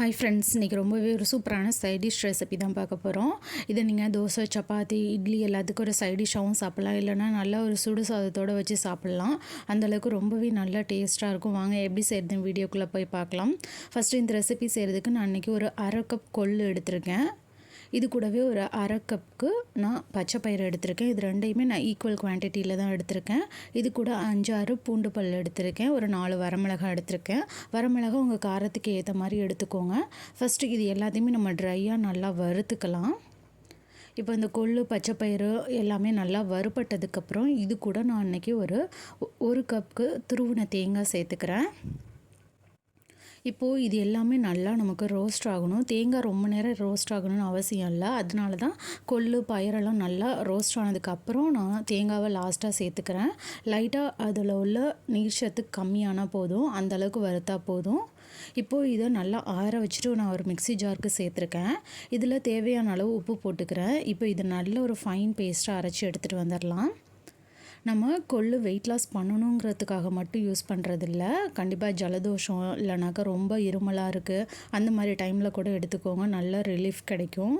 Hi friends, இன்றைக்கி ரொம்பவே ஒரு சூப்பரான சைட் டிஷ் ரெசிபி தான் பார்க்க போகிறோம். இதை நீங்கள் தோசை, சப்பாத்தி, இட்லி எல்லாத்துக்கும் ஒரு சைட் டிஷ்ஷாகவும் சாப்பிட்லாம். இல்லைனா நல்லா ஒரு சுடு சாதத்தோடு வச்சு சாப்பிட்லாம். அந்தளவுக்கு ரொம்பவே நல்லா டேஸ்ட்டாக இருக்கும். வாங்க எப்படி செய்கிறதுன்னு வீடியோக்குள்ளே போய் பார்க்கலாம். ஃபஸ்ட்டு இந்த ரெசிபி செய்கிறதுக்கு நான் இன்றைக்கி ஒரு 1/2 கப் கொள்ளு எடுத்திருக்கேன். இது கூடவே ஒரு 1/2 கப்புக்கு நான் பச்சை பயிறு எடுத்திருக்கேன். இது ரெண்டையுமே நான் ஈக்குவல் குவான்டிட்டியில் தான் எடுத்திருக்கேன். இது கூட 5-6 பூண்டு பல் எடுத்திருக்கேன். ஒரு 4 வரமிளகாய் எடுத்திருக்கேன். வரமிளகாய் உங்கள் காரத்துக்கு ஏற்ற மாதிரி எடுத்துக்கோங்க. ஃபஸ்ட்டு இது எல்லாத்தையுமே நம்ம ட்ரையாக நல்லா வறுத்துக்கலாம். இப்போ இந்த கொள்ளு, பச்சை பயிறு எல்லாமே நல்லா வறுபட்டதுக்கப்புறம் இது கூட நான் இன்றைக்கி ஒரு கப்புக்கு துருவின தேங்காய் சேர்த்துக்கிறேன். இப்போது இது எல்லாமே நல்லா நமக்கு ரோஸ்ட் ஆகணும். தேங்காய் ரொம்ப நேரம் ரோஸ்ட் ஆகணும்னு அவசியம் இல்லை. அதனால தான் கொள்ளு, பயிரெல்லாம் நல்லா ரோஸ்ட் ஆனதுக்கப்புறம் நான் தேங்காவை லாஸ்ட்டாக சேர்த்துக்கிறேன். லைட்டாக அதில் உள்ள நீர்ச்சத்து கம்மியானால் போதும், அந்தளவுக்கு வறுத்தா போதும். இப்போது இதை நல்லா ஆற வச்சுட்டு நான் ஒரு மிக்ஸி ஜாருக்கு சேர்த்துருக்கேன். இதில் தேவையான அளவு உப்பு போட்டுக்கிறேன். இப்போ இது நல்ல ஒரு ஃபைன் பேஸ்ட்டாக அரைச்சி எடுத்துகிட்டு வந்துடலாம். நம்ம கொள்ளு வெயிட் லாஸ் பண்ணணுங்கிறதுக்காக மட்டும் யூஸ் பண்ணுறதில்ல. கண்டிப்பாக ஜலதோஷம் இல்லைனாக்கா ரொம்ப இருமலாக இருக்குது, அந்த மாதிரி டைமில் கூட எடுத்துக்கோங்க. நல்ல ரிலீஃப் கிடைக்கும்.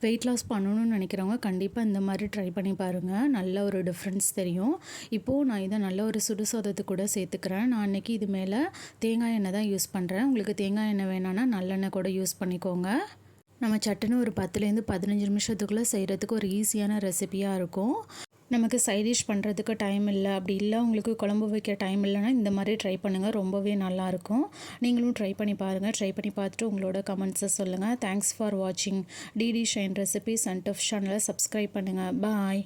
வெயிட் லாஸ் பண்ணணும்னு நினைக்கிறவங்க கண்டிப்பாக இந்த மாதிரி ட்ரை பண்ணி பாருங்கள். நல்ல ஒரு டிஃப்ரென்ஸ் தெரியும். இப்போது நான் இதை நல்ல ஒரு சுடுசாதத்து கூட சேர்த்துக்கிறேன். நான் இன்றைக்கி இது மேலே தேங்காய் எண்ணெய் தான் யூஸ் பண்ணுறேன். உங்களுக்கு தேங்காய் எண்ணெய் வேணான்னா நல்லெண்ணெய் கூட யூஸ் பண்ணிக்கோங்க. நம்ம சட்டுன்னு ஒரு 10லேருந்து 15 நிமிஷத்துக்குள்ளே செய்கிறதுக்கு ஒரு ஈஸியான ரெசிபியாக இருக்கும். நமக்கு சைட் டிஷ் பண்ணுறதுக்கு டைம் இல்லை, அப்படி இல்லை உங்களுக்கு குழம்பு வைக்க டைம் இல்லைன்னா இந்த மாதிரி ட்ரை பண்ணுங்கள். ரொம்பவே நல்லாயிருக்கும். நீங்களும் ட்ரை பண்ணி பாருங்கள். ட்ரை பண்ணி பார்த்துட்டு உங்களோட கமெண்ட்ஸை சொல்லுங்கள். தேங்க்ஸ் ஃபார் வாட்சிங். DD shine recipes and tips சேனலை சப்ஸ்கிரைப் பண்ணுங்கள். பாய்.